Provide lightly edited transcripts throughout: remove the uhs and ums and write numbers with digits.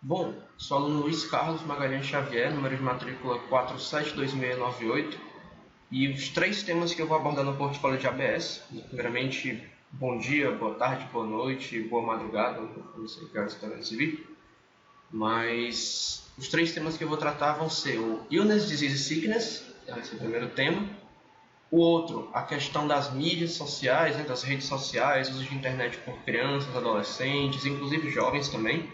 Bom, sou aluno Luiz Carlos Magalhães Xavier, número de matrícula 472698, e os três temas que eu vou abordar no portfólio de ABS, primeiramente, bom dia, boa tarde, boa noite, boa madrugada, não sei que horas você está vendo esse vídeo, mas os três temas que eu vou tratar vão ser o Illness, Disease e Sickness, esse é o primeiro tema. O outro, a questão das mídias sociais, né, das redes sociais, uso de internet por crianças, adolescentes, inclusive jovens também.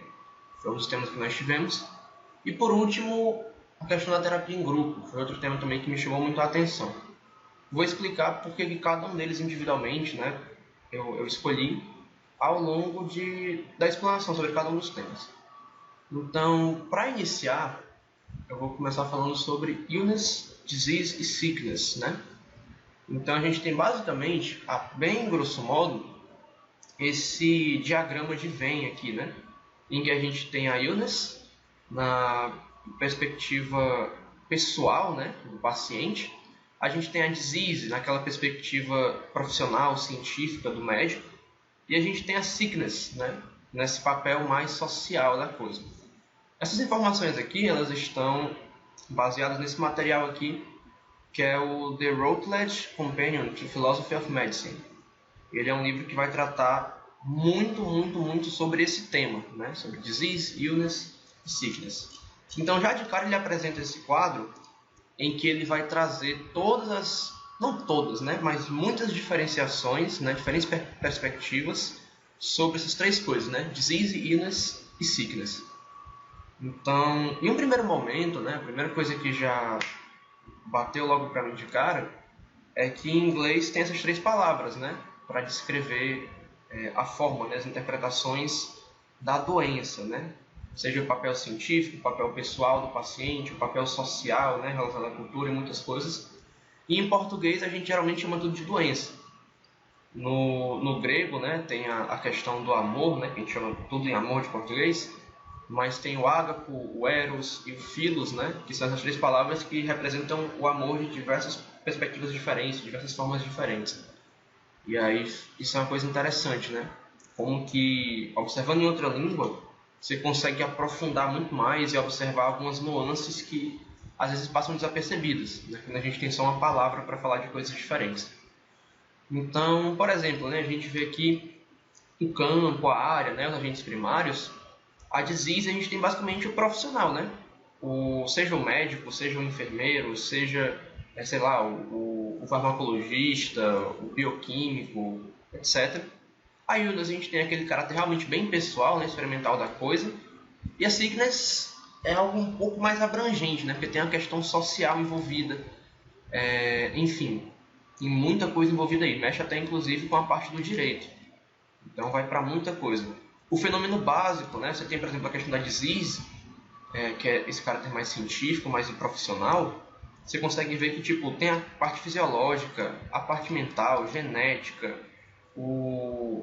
Foi um dos temas que nós tivemos. E por último, a questão da terapia em grupo. Foi outro tema também que me chamou muito a atenção. Vou explicar porque que cada um deles individualmente, né, eu escolhi ao longo da explanação sobre cada um dos temas. Então, para iniciar, eu vou começar falando sobre illness, disease e sickness, né? Então a gente tem basicamente, bem grosso modo, esse diagrama de Venn aqui, né? Em que a gente tem a illness na perspectiva pessoal, né, do paciente. A gente tem a disease naquela perspectiva profissional, científica do médico. E a gente tem a sickness, né, nesse papel mais social da coisa. Essas informações aqui, elas estão baseadas nesse material aqui, que é o The Routledge Companion to Philosophy of Medicine. Ele é um livro que vai tratar muito sobre esse tema, né? Sobre disease, illness e sickness. Então, já de cara, ele apresenta esse quadro em que ele vai trazer todas as, não todas, né? Mas muitas diferenciações, né? Diferentes perspectivas sobre essas três coisas, né? Disease, illness e sickness. Então, em um primeiro momento, né? A primeira coisa que já bateu logo para mim de cara é que em inglês tem essas três palavras, né, para descrever a forma, né, as interpretações da doença, né, seja o papel científico, o papel pessoal do paciente, o papel social, né, relacionado à cultura e muitas coisas. E em português a gente geralmente chama tudo de doença. No grego, né, tem a questão do amor, né, que a gente chama tudo em amor de português, mas tem o ágapo, o eros e o philos, né, que são essas três palavras que representam o amor de diversas perspectivas diferentes, diversas formas diferentes. E aí isso é uma coisa interessante, né? Como que, observando em outra língua, você consegue aprofundar muito mais e observar algumas nuances que às vezes passam desapercebidas, né? Quando a gente tem só uma palavra para falar de coisas diferentes. Então, por exemplo, né, a gente vê aqui o campo, a área, né, os agentes primários. A disease a gente tem basicamente o profissional, né? Seja o médico, seja o enfermeiro, seja, sei lá, o farmacologista, o bioquímico, etc. A illness a gente tem aquele caráter realmente bem pessoal, né, experimental da coisa. E a sickness é algo um pouco mais abrangente, né? Porque tem a questão social envolvida. Enfim, tem muita coisa envolvida aí. Mexe até inclusive com a parte do direito. Então vai para muita coisa. O fenômeno básico, né? Você tem, por exemplo, a questão da disease, que é esse caráter mais científico, mais profissional. Você consegue ver que tipo, tem a parte fisiológica, a parte mental, genética,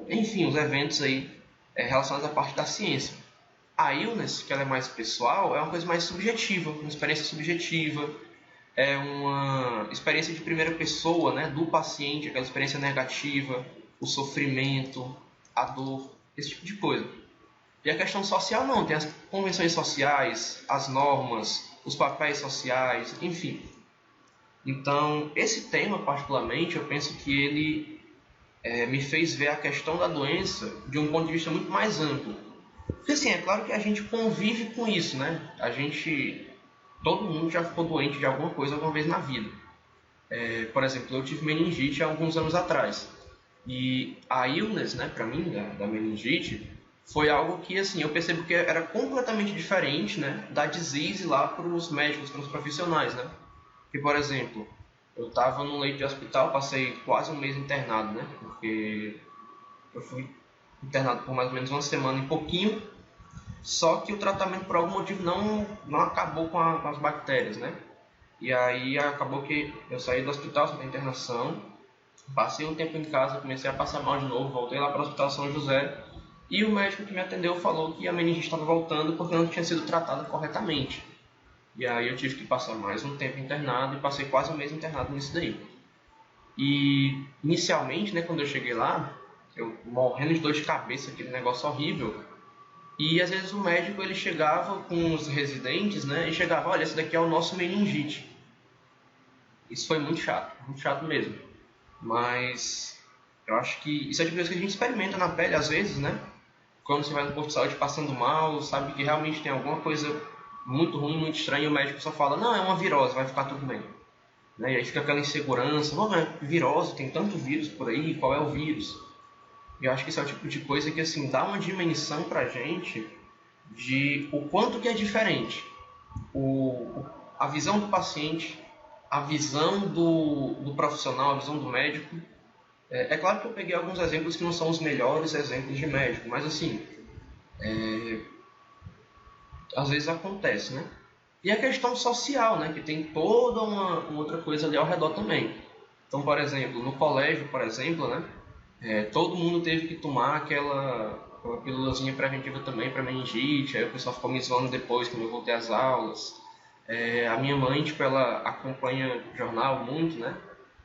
enfim, os eventos aí relacionados à parte da ciência. A illness, que ela é mais pessoal, é uma coisa mais subjetiva, uma experiência subjetiva, é uma experiência de primeira pessoa, né, do paciente, aquela experiência negativa, o sofrimento, a dor, esse tipo de coisa. E a questão social não, tem as convenções sociais, as normas, os papéis sociais, enfim. Então, esse tema particularmente, eu penso que ele me fez ver a questão da doença de um ponto de vista muito mais amplo. Porque assim, é claro que a gente convive com isso, né? Todo mundo já ficou doente de alguma coisa alguma vez na vida. Por exemplo, eu tive meningite há alguns anos atrás. E a illness, né, para mim, da meningite, foi algo que, assim, eu percebo que era completamente diferente, né, da disease lá para os médicos, para os profissionais, né. Porque, por exemplo, eu estava num leito de hospital, passei quase um mês internado, né, porque eu fui internado por mais ou menos uma semana e pouquinho, só que o tratamento, por algum motivo, não acabou com as bactérias, né. E aí acabou que eu saí do hospital, saí da internação, passei um tempo em casa, comecei a passar mal de novo, voltei lá para o Hospital São José e o médico que me atendeu falou que a meningite estava voltando porque não tinha sido tratada corretamente. E aí eu tive que passar mais um tempo internado e passei quase um mês internado nisso daí. E inicialmente, né, quando eu cheguei lá, eu morrendo de dor de cabeça, aquele negócio horrível, E às vezes o médico ele chegava com os residentes, né, e chegava, olha, esse daqui é o nosso meningite. Isso foi muito chato mesmo. Mas eu acho que isso é de coisa que a gente experimenta na pele às vezes, né? Quando você vai no posto de saúde passando mal, sabe que realmente tem alguma coisa muito ruim, muito estranha, e o médico só fala, não, é uma virose, vai ficar tudo bem. Né? E aí fica aquela insegurança, não, é virose, tem tanto vírus por aí, qual é o vírus? E eu acho que esse é o tipo de coisa que assim, dá uma dimensão pra gente de o quanto que é diferente a visão do paciente, a visão do profissional, a visão do médico. É claro que eu peguei alguns exemplos que não são os melhores exemplos de médico, mas assim, às vezes acontece, né? E a questão social, né? Que tem toda uma outra coisa ali ao redor também. Então, por exemplo, no colégio, por exemplo, né? Todo mundo teve que tomar aquela pílulazinha preventiva também para meningite. Aí o pessoal ficou me zoando depois quando eu voltei às aulas. A minha mãe, tipo, ela acompanha jornal muito, né?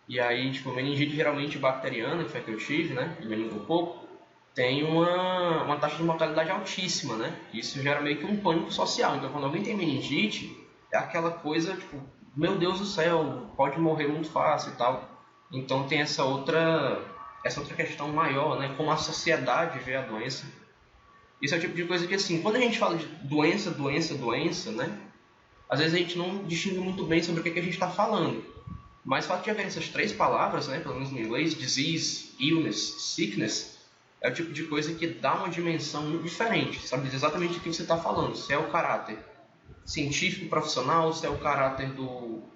E aí, tipo, meningite geralmente bacteriana, que foi a que eu tive, né? De meningococo, tem uma taxa de mortalidade altíssima, né? Isso gera meio que um pânico social. Então, quando alguém tem meningite, é aquela coisa, tipo, meu Deus do céu, pode morrer muito fácil e tal. Então, tem essa outra questão maior, né? Como a sociedade vê a doença. Isso é o tipo de coisa que, assim, quando a gente fala de doença, né? Às vezes a gente não distingue muito bem sobre o que a gente está falando. Mas o fato de haver essas três palavras, né, pelo menos no inglês, disease, illness, sickness, é o tipo de coisa que dá uma dimensão muito diferente, sabe exatamente o que você está falando. Se é o caráter científico, profissional, se é o caráter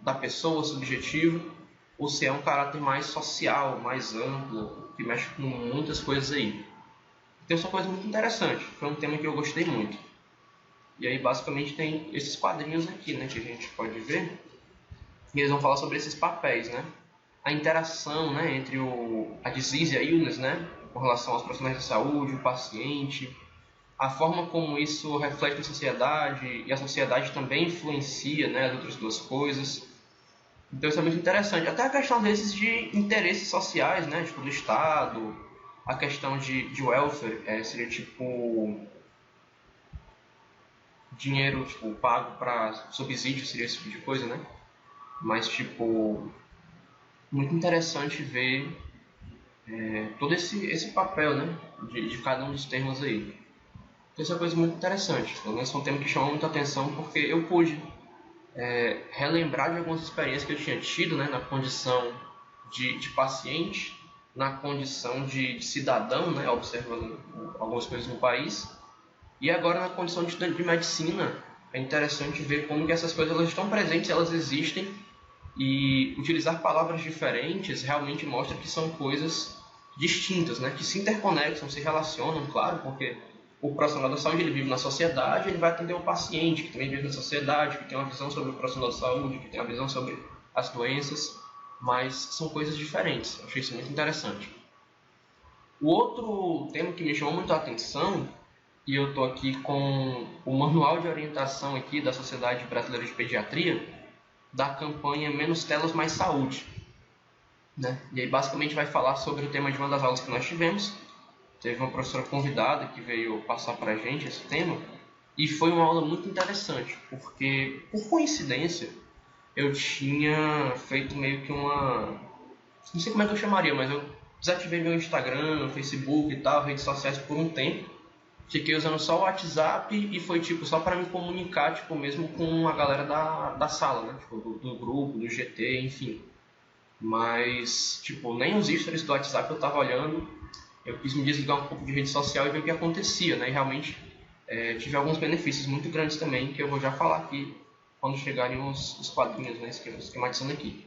da pessoa, subjetivo, ou se é um caráter mais social, mais amplo, que mexe com muitas coisas aí. Então isso é uma coisa muito interessante, foi um tema que eu gostei muito. E aí basicamente tem esses quadrinhos aqui, né, que a gente pode ver. E eles vão falar sobre esses papéis, né? A interação, né, entre a disease e a illness, né, com relação aos profissionais de saúde, o paciente, a forma como isso reflete na sociedade e a sociedade também influencia, né, as outras duas coisas. Então isso é muito interessante. Até a questão, às vezes, de interesses sociais, né, tipo do Estado, a questão de welfare, seria tipo dinheiro tipo, pago para subsídio, seria esse tipo de coisa, né? Mas, tipo, muito interessante ver todo esse papel, né, de cada um dos termos aí. Então, isso é uma coisa muito interessante. Pelo menos foi um tema que chamou muita atenção porque eu pude relembrar de algumas experiências que eu tinha tido, né, na condição de paciente, na condição de cidadão, né, observando algumas coisas no país, e agora na condição de estudante de medicina. É interessante ver como que essas coisas elas estão presentes, elas existem, e utilizar palavras diferentes realmente mostra que são coisas distintas, né? Que se interconectam, se relacionam, claro, porque o profissional da saúde ele vive na sociedade, ele vai atender o paciente, que também vive na sociedade, que tem uma visão sobre o profissional da saúde, que tem uma visão sobre as doenças, mas são coisas diferentes. Eu achei isso muito interessante. O outro tema que me chamou muito a atenção, e eu estou aqui com o manual de orientação aqui da Sociedade Brasileira de Pediatria, da campanha Menos Telas, Mais Saúde. Né? E aí basicamente vai falar sobre o tema de uma das aulas que nós tivemos. Teve uma professora convidada que veio passar para a gente esse tema, e foi uma aula muito interessante, porque, por coincidência, eu tinha feito meio que uma... Não sei como é que eu chamaria, mas eu desativei meu Instagram, Facebook e tal, redes sociais por um tempo. Fiquei usando só o WhatsApp e foi tipo só para me comunicar, tipo, mesmo com a galera da sala, né? Tipo, do grupo, do GT, enfim. Mas, tipo, nem os stories do WhatsApp eu tava olhando. Eu quis me desligar um pouco de rede social e ver o que acontecia, né? E realmente tive alguns benefícios muito grandes também, que eu vou já falar aqui quando chegarem os quadrinhos, né? Esquematizando aqui.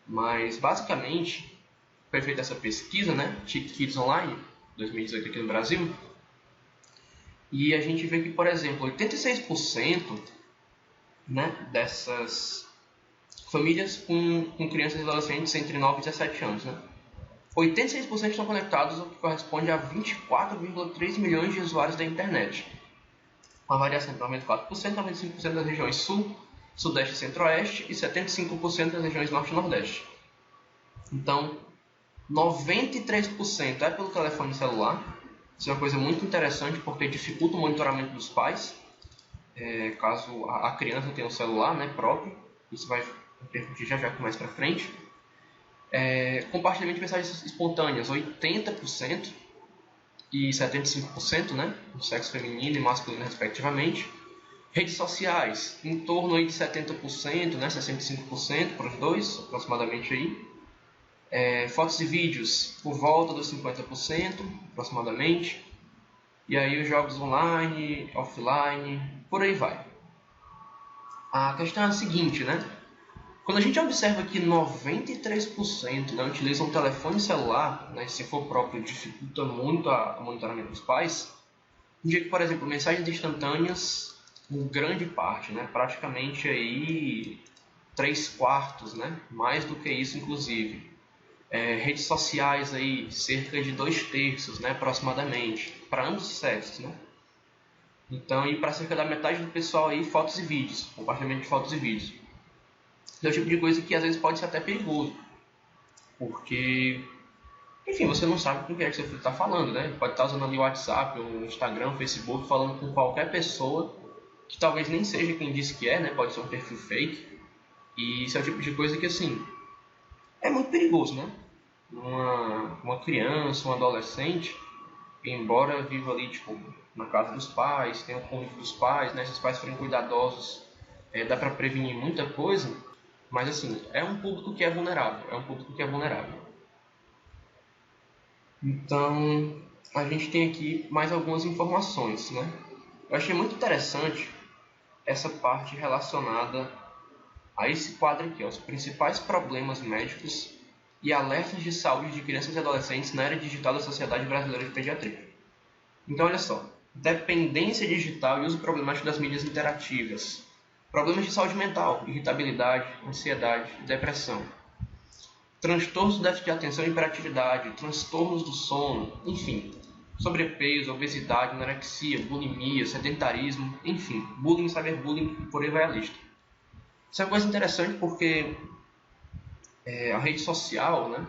Mas, basicamente, foi feita essa pesquisa, né? TIC Kids Online, 2018 aqui no Brasil. E a gente vê que, por exemplo, 86%, né, dessas famílias com crianças e adolescentes entre 9 e 17 anos, né, 86% estão conectados, o que corresponde a 24,3 milhões de usuários da internet. Uma variação de 94%, 95% das regiões Sul, Sudeste e Centro-Oeste e 75% das regiões Norte e Nordeste. Então, 93% é pelo telefone celular, Isso é uma coisa muito interessante porque dificulta o monitoramento dos pais, caso a criança tenha um celular, né, próprio. Isso vai repercutir já mais para frente. Compartilhamento de mensagens espontâneas, 80% e 75%, né, no sexo feminino e masculino respectivamente. Redes sociais, em torno aí de 70%, né, 65% para os dois, aproximadamente aí. Fotos e vídeos, por volta dos 50%, aproximadamente. E aí os jogos online, offline, por aí vai. A questão é a seguinte, né? Quando a gente observa que 93%, né, utilizam um telefone celular, né, se for próprio, dificulta muito o monitoramento dos pais. Dia que, por exemplo, mensagens instantâneas, em grande parte, né, praticamente aí 3/4, né, mais do que isso inclusive. Redes sociais aí, cerca de 2/3, né, aproximadamente, para ambos os sexos, né. Então, e para cerca da metade do pessoal aí, fotos e vídeos, compartilhamento de fotos e vídeos. É o tipo de coisa que às vezes pode ser até perigoso, porque, enfim, você não sabe com quem é que seu filho está falando, né? Pode estar usando ali o WhatsApp, o Instagram, o Facebook, falando com qualquer pessoa que talvez nem seja quem diz que é, né? Pode ser um perfil fake. E isso é o tipo de coisa que, assim, é muito perigoso, né? Uma criança, um adolescente, embora viva ali, tipo, na casa dos pais, tenha o convívio dos pais, né? Se os pais forem cuidadosos, dá para prevenir muita coisa. Mas assim, é um público que é vulnerável, Então, a gente tem aqui mais algumas informações, né? Eu achei muito interessante essa parte relacionada a esse quadro aqui, ó, os principais problemas médicos e alertas de saúde de crianças e adolescentes na era digital da Sociedade Brasileira de Pediatria. Então, olha só, dependência digital e uso problemático das mídias interativas. Problemas de saúde mental, irritabilidade, ansiedade, depressão. Transtornos do déficit de atenção e hiperatividade, transtornos do sono, enfim. Sobrepeso, obesidade, anorexia, bulimia, sedentarismo, enfim. Bullying, cyberbullying e por aí vai a lista. Isso é uma coisa interessante porque a rede social, né?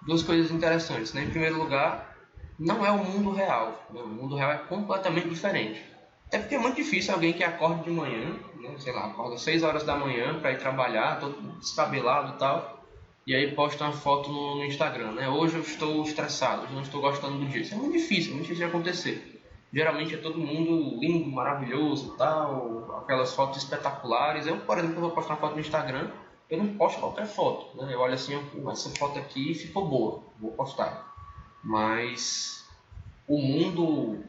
Duas coisas interessantes, né? Em primeiro lugar, não é o mundo real. Né? O mundo real é completamente diferente. É porque é muito difícil alguém que acorda de manhã, né, sei lá, acorda 6 horas da manhã para ir trabalhar, todo descabelado e tal, e aí posta uma foto no Instagram, né? Hoje eu estou estressado, hoje eu não estou gostando do dia. Isso é muito difícil de acontecer. Geralmente é todo mundo lindo, maravilhoso e tal, aquelas fotos espetaculares. Eu, por exemplo, vou postar uma foto no Instagram, eu não posto qualquer foto, né? Eu olho assim, essa foto aqui ficou boa, vou postar. Mas o mundo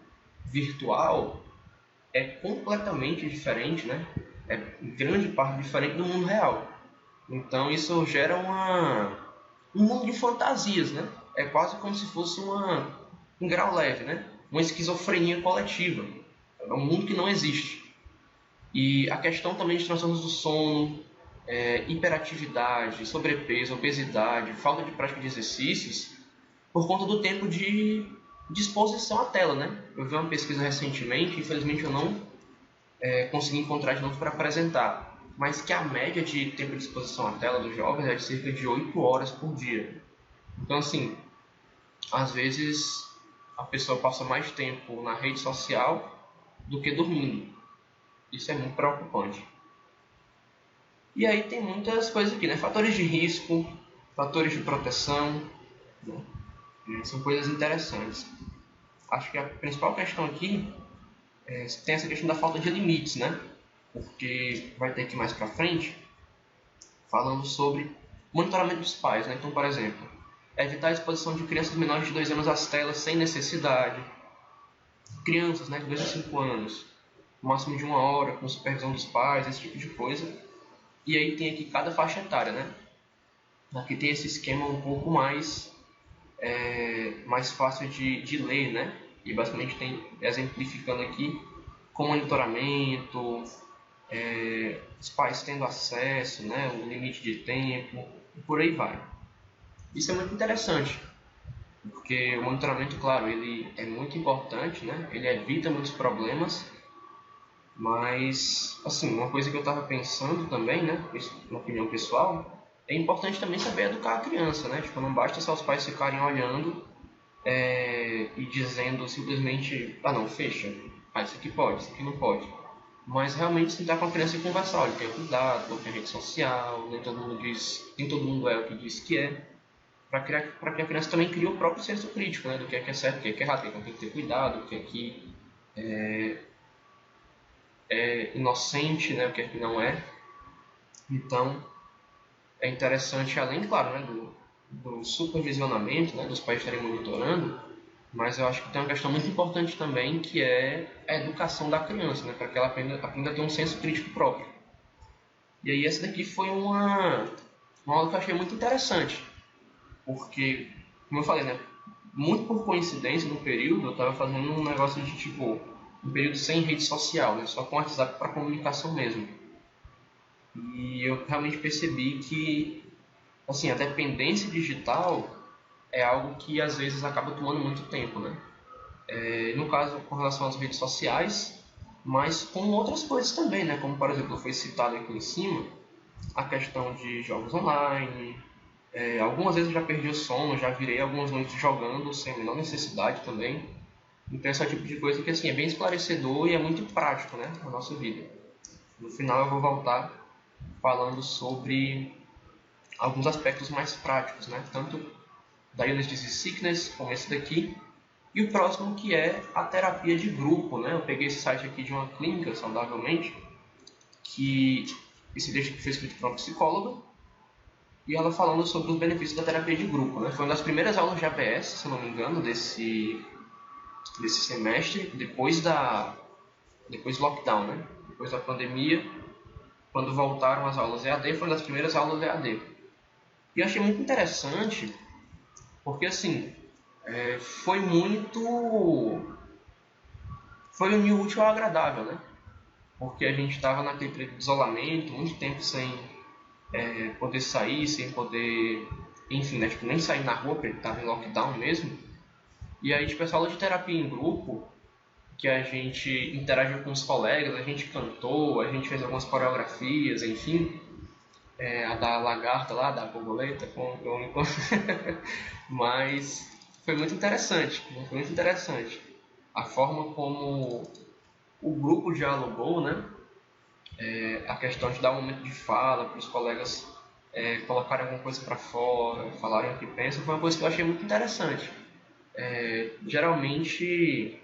virtual é completamente diferente, né? É em grande parte diferente do mundo real. Então isso gera um mundo de fantasias, né? É quase como se fosse um grau leve, né? Uma esquizofrenia coletiva. É um mundo que não existe. E a questão também de transtornos do sono, hiperatividade, sobrepeso, obesidade, falta de prática de exercícios, por conta do tempo de exposição à tela, né? Eu vi uma pesquisa recentemente, infelizmente eu não consegui encontrar de novo para apresentar, mas que a média de tempo de exposição à tela dos jovens é de cerca de 8 horas por dia. Então, assim, às vezes a pessoa passa mais tempo na rede social do que dormindo. Isso é muito preocupante. E aí tem muitas coisas aqui, né? Fatores de risco, fatores de proteção, né? São coisas interessantes. Acho que a principal questão aqui tem essa questão da falta de limites, né? Porque vai ter aqui mais pra frente falando sobre monitoramento dos pais, né? Então, por exemplo, evitar a exposição de crianças menores de 2 anos às telas sem necessidade. Crianças, né, de 2 a 5 anos, no máximo de 1 hora, com supervisão dos pais, esse tipo de coisa. E aí tem aqui cada faixa etária, né? Aqui tem esse esquema um pouco mais fácil de ler, né? E basicamente tem exemplificando aqui com monitoramento, os pais tendo acesso, né? O limite de tempo, e por aí vai. Isso é muito interessante, porque o monitoramento, claro, ele é muito importante, né? Ele evita muitos problemas, mas, assim, uma coisa que eu estava pensando também, né? Isso, na opinião pessoal, é importante também saber educar a criança, né? Tipo, não basta só os pais ficarem olhando e dizendo simplesmente, ah não, fecha, ah, isso aqui pode, isso aqui não pode. Mas realmente sentar com a criança e conversar, olha, tenha cuidado, não tem rede social, nem todo mundo diz, nem todo mundo é o que diz que é, para que a criança também crie o próprio senso crítico, né, do que é certo, do que é errado, do que tem que ter cuidado, o que é que é inocente, né, o que é que não é. Então, é interessante, além, claro, né, do supervisionamento, né, dos pais estarem monitorando, mas eu acho que tem uma questão muito importante também, que é a educação da criança, né, para que ela aprenda a ter um senso crítico próprio. E aí essa daqui foi uma aula que eu achei muito interessante, porque, como eu falei, né, muito por coincidência no período, eu estava fazendo um negócio de tipo, um período sem rede social, né, só com WhatsApp para comunicação mesmo. E eu realmente percebi que, assim, a dependência digital é algo que às vezes acaba tomando muito tempo, né? No caso, com relação às redes sociais, mas com outras coisas também, né? Como, por exemplo, foi citado aqui em cima, a questão de jogos online. Algumas vezes eu já perdi o sono, já virei algumas noites jogando sem a menor necessidade também. Então, esse é o tipo de coisa que, assim, é bem esclarecedor e é muito prático, né? Na nossa vida. No final, eu vou voltar falando sobre alguns aspectos mais práticos, né? Tanto da Illness Disease Sickness, como esse daqui, e o próximo que é a terapia de grupo, né? Eu peguei esse site aqui de uma clínica, saudavelmente, que esse texto foi escrito por uma psicóloga, e ela falando sobre os benefícios da terapia de grupo, né? Foi uma das primeiras aulas de ABS, se eu não me engano, desse semestre, depois do lockdown, né? Depois da pandemia, quando voltaram as aulas EAD, foi uma das primeiras aulas EAD. E eu achei muito interessante, porque assim, foi unir o útil ao agradável, né? Porque a gente estava naquele período de isolamento, muito tempo sem poder sair, sem poder, enfim, né, tipo, nem sair na rua, porque estava em lockdown mesmo. E aí, tipo, essa aula de terapia em grupo, que a gente interagiu com os colegas, a gente cantou, a gente fez algumas coreografias, enfim, a da lagarta lá, da borboleta, mas foi muito interessante a forma como o grupo dialogou, né? A questão de dar um momento de fala para os colegas colocarem alguma coisa para fora, falarem o que pensam, foi uma coisa que eu achei muito interessante. Geralmente,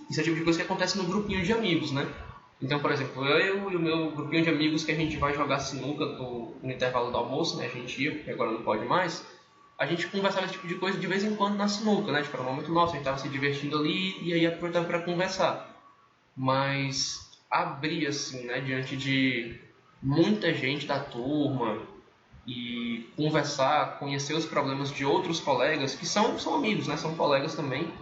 isso é o tipo de coisa que acontece no grupinho de amigos, né? Então, por exemplo, eu e o meu grupinho de amigos que a gente vai jogar sinuca no intervalo do almoço, né? A gente ia, porque agora não pode mais. A gente conversava esse tipo de coisa de vez em quando na sinuca, né? Tipo, era um momento nosso, a gente estava se divertindo ali e aí aproveitava para conversar. Mas abrir assim, né, diante de muita gente da turma e conversar, conhecer os problemas de outros colegas que são amigos, né, são colegas também,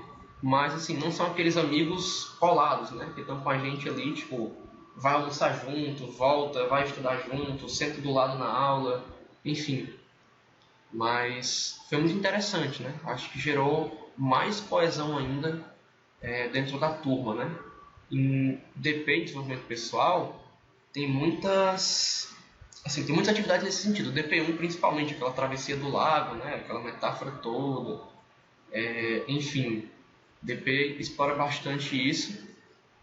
mas assim, não são aqueles amigos colados, né, que estão com a gente ali, tipo, vai almoçar junto, volta, vai estudar junto, senta do lado na aula, enfim. Mas foi muito interessante, né? Acho que gerou mais coesão ainda dentro da turma, né? Em DP, desenvolvimento pessoal, tem muitas atividades nesse sentido. O DP1 principalmente, aquela travessia do lago, né? Aquela metáfora toda. Enfim, DP explora bastante isso.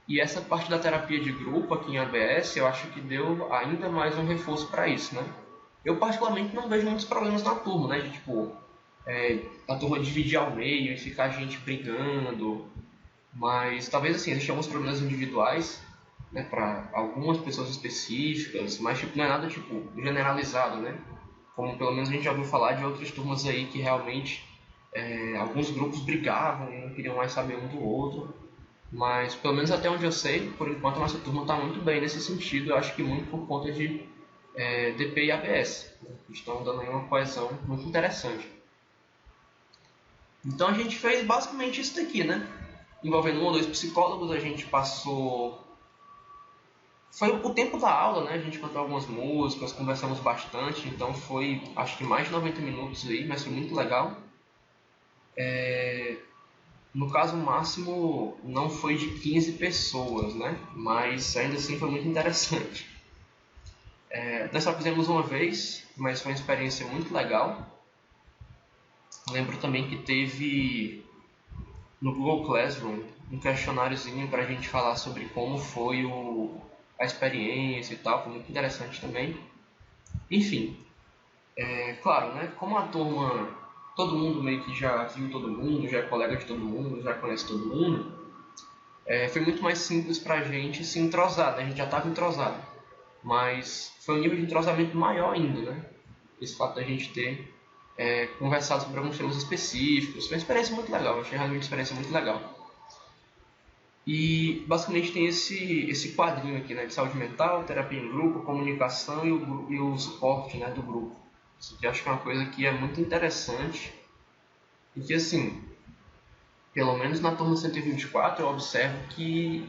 E essa parte da terapia de grupo aqui em ABS, eu acho que deu ainda mais um reforço para isso, né? Eu particularmente não vejo muitos problemas na turma, né? De tipo, a turma dividir ao meio e ficar a gente brigando, mas talvez assim, existem alguns problemas individuais, né, para algumas pessoas específicas, mas tipo, não é nada tipo generalizado, né? Como pelo menos a gente já ouviu falar de outras turmas aí que realmente alguns grupos brigavam e não queriam mais saber um do outro. Mas pelo menos até onde eu sei, por enquanto a nossa turma está muito bem nesse sentido. Eu acho que muito por conta de DP e ABS, né, que estão dando aí uma coesão muito interessante. Então a gente fez basicamente isso daqui, né? Envolvendo um ou dois psicólogos, a gente passou. Foi o tempo da aula, né? A gente cantou algumas músicas, conversamos bastante, então foi acho que mais de 90 minutos aí, mas foi muito legal. No caso, o máximo não foi de 15 pessoas, né? Mas ainda assim foi muito interessante. Nós só fizemos uma vez, mas foi uma experiência muito legal. Lembro também que teve no Google Classroom um questionáriozinho para a gente falar sobre como foi a experiência e tal, foi muito interessante também. Enfim, claro, né? Como a turma, todo mundo meio que já viu todo mundo, já é colega de todo mundo, já conhece todo mundo, foi muito mais simples para a gente se entrosar, né? A gente já estava entrosado, mas foi um nível de entrosamento maior ainda, né? Esse fato da gente ter conversado sobre alguns temas específicos, foi uma experiência muito legal, eu achei realmente uma experiência muito legal. E basicamente tem esse quadrinho aqui, né, de saúde mental, terapia em grupo, comunicação e o suporte, né, do grupo. Isso aqui eu acho que é uma coisa que é muito interessante e que, assim, pelo menos na turma 124 eu observo que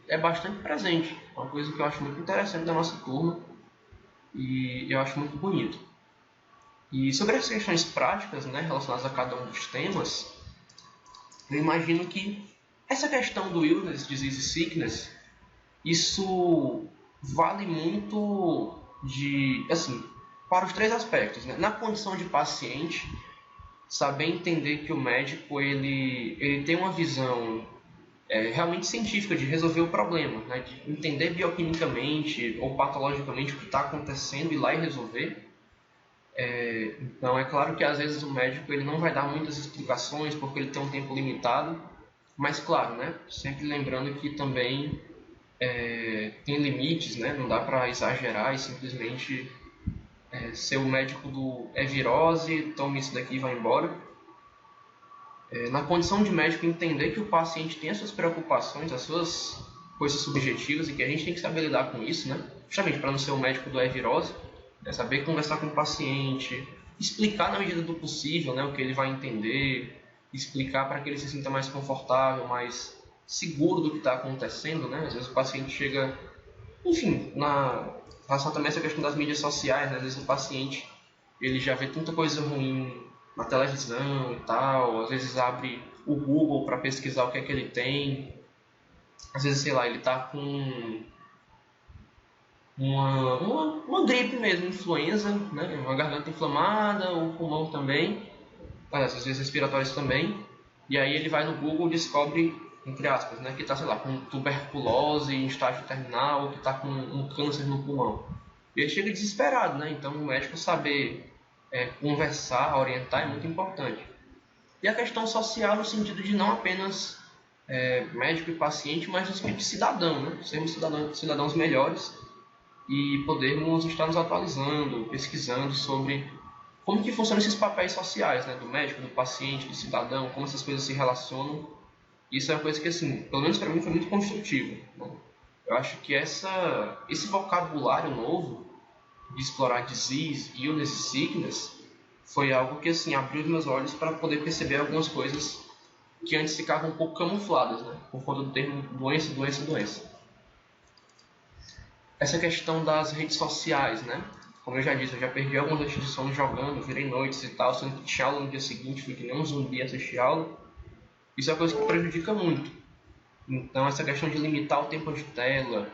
é bastante presente. É uma coisa que eu acho muito interessante da nossa turma e eu acho muito bonito. E sobre as questões práticas, né, relacionadas a cada um dos temas, eu imagino que essa questão do illness, disease e sickness, isso vale muito assim, para os três aspectos, né? Na condição de paciente, saber entender que o médico ele tem uma visão realmente científica de resolver o problema, né? De entender bioquimicamente ou patologicamente o que está acontecendo e ir lá e resolver. Então é claro que às vezes o médico ele não vai dar muitas explicações porque ele tem um tempo limitado, mas claro, né? Sempre lembrando que também tem limites, né? Não dá para exagerar e simplesmente ser o médico do virose, tome isso daqui e vai embora. Na condição de médico, entender que o paciente tem as suas preocupações, as suas coisas subjetivas e que a gente tem que saber lidar com isso, né? Justamente para não ser o médico do virose, saber conversar com o paciente, explicar na medida do possível, né, o que ele vai entender, explicar para que ele se sinta mais confortável, mais seguro do que está acontecendo, né? Às vezes o paciente chega, enfim, na relação também a essa questão das mídias sociais, né? Às vezes o paciente ele já vê tanta coisa ruim na televisão e tal, às vezes abre o Google para pesquisar o que é que ele tem, às vezes, sei lá, ele está com uma gripe mesmo, influenza, né? Uma garganta inflamada, o pulmão também, às vezes respiratórios também, e aí ele vai no Google e descobre, entre aspas, né, que está, sei lá, com tuberculose em estágio terminal, que está com um câncer no pulmão. E ele chega desesperado, né? Então o médico saber conversar, orientar é muito importante. E a questão social no sentido de não apenas médico e paciente, mas no sentido de cidadão, né? Sermos cidadãos melhores e podermos estar nos atualizando, pesquisando sobre como que funcionam esses papéis sociais, né? Do médico, do paciente, do cidadão, como essas coisas se relacionam. Isso é uma coisa que, assim, pelo menos para mim foi muito construtivo, né? Eu acho que esse vocabulário novo de explorar disease, illness e sickness foi algo que, assim, abriu os meus olhos para poder perceber algumas coisas que antes ficavam um pouco camufladas, né? Por conta do termo doença, doença, doença. Essa questão das redes sociais, né? Como eu já disse, eu já perdi algumas noites de sono jogando, virei noites e tal, sendo que tinha aula no dia seguinte, fui que nem um zumbi assistir aula. Isso é uma coisa que prejudica muito. Então, essa questão de limitar o tempo de tela,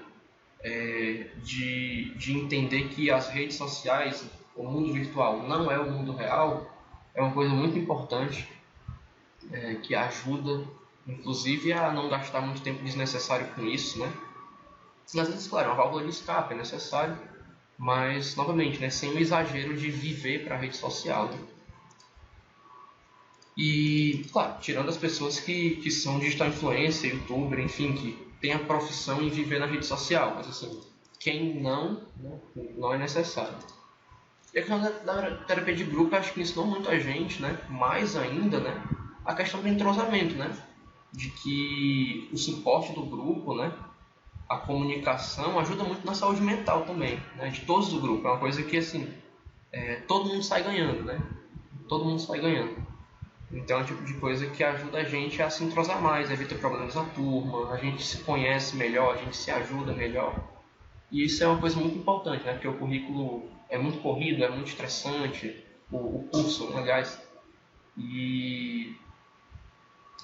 de entender que as redes sociais, o mundo virtual não é o mundo real, é uma coisa muito importante, que ajuda, inclusive, a não gastar muito tempo desnecessário com isso, né? E às vezes, claro, uma válvula de escape é necessário, mas, novamente, né, sem o exagero de viver para a rede social. Né? E, claro, tirando as pessoas que são digital influencer, youtuber, enfim, que tem a profissão em viver na rede social, mas assim, quem não, né, não é necessário. E a questão da terapia de grupo, acho que ensinou muito a gente, né, mais ainda, né, a questão do entrosamento, né, de que o suporte do grupo, né, a comunicação ajuda muito na saúde mental também, né, de todos do grupo. É uma coisa que, assim, todo mundo sai ganhando, né, todo mundo sai ganhando. Então é o tipo de coisa que ajuda a gente a se entrosar mais, evita problemas na turma, a gente se conhece melhor, a gente se ajuda melhor. E isso é uma coisa muito importante, né? Porque o currículo é muito corrido, é muito estressante, o curso, aliás. E,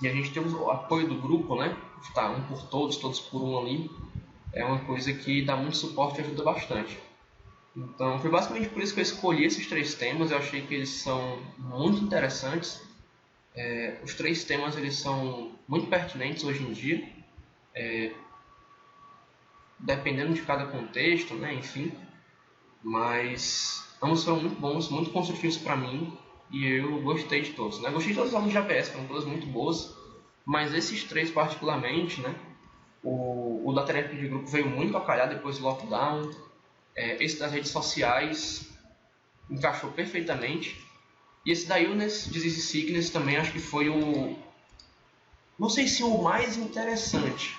e a gente ter o apoio do grupo, né? Tá, um por todos, todos por um ali, é uma coisa que dá muito suporte e ajuda bastante. Então foi basicamente por isso que eu escolhi esses três temas, eu achei que eles são muito interessantes. Os três temas eles são muito pertinentes hoje em dia, dependendo de cada contexto, né? Enfim, mas ambos foram muito bons, muito construtivos para mim e eu gostei de todos, né? Gostei de todas as aulas de ABS, foram todas muito boas, mas esses três particularmente, né? O da terapia de grupo veio muito a calhar depois do lockdown. Esse das redes sociais encaixou perfeitamente. E esse da Illness, Disease Sickness também acho que foi o... Não sei se o mais interessante,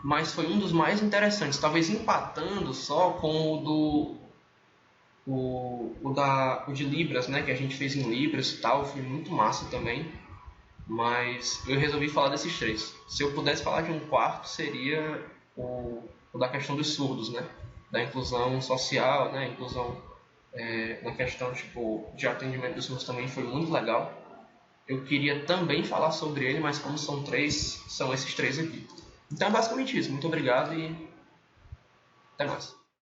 mas foi um dos mais interessantes. Talvez empatando só com o de Libras, né? Que a gente fez em Libras e tal. Foi muito massa também. Mas eu resolvi falar desses três. Se eu pudesse falar de um quarto, seria o da questão dos surdos, né? Da inclusão social, né? Inclusão na questão tipo, de atendimento dos surdos também foi muito legal. Eu queria também falar sobre ele, mas como são três, são esses três aqui. Então é basicamente isso. Muito obrigado e até mais.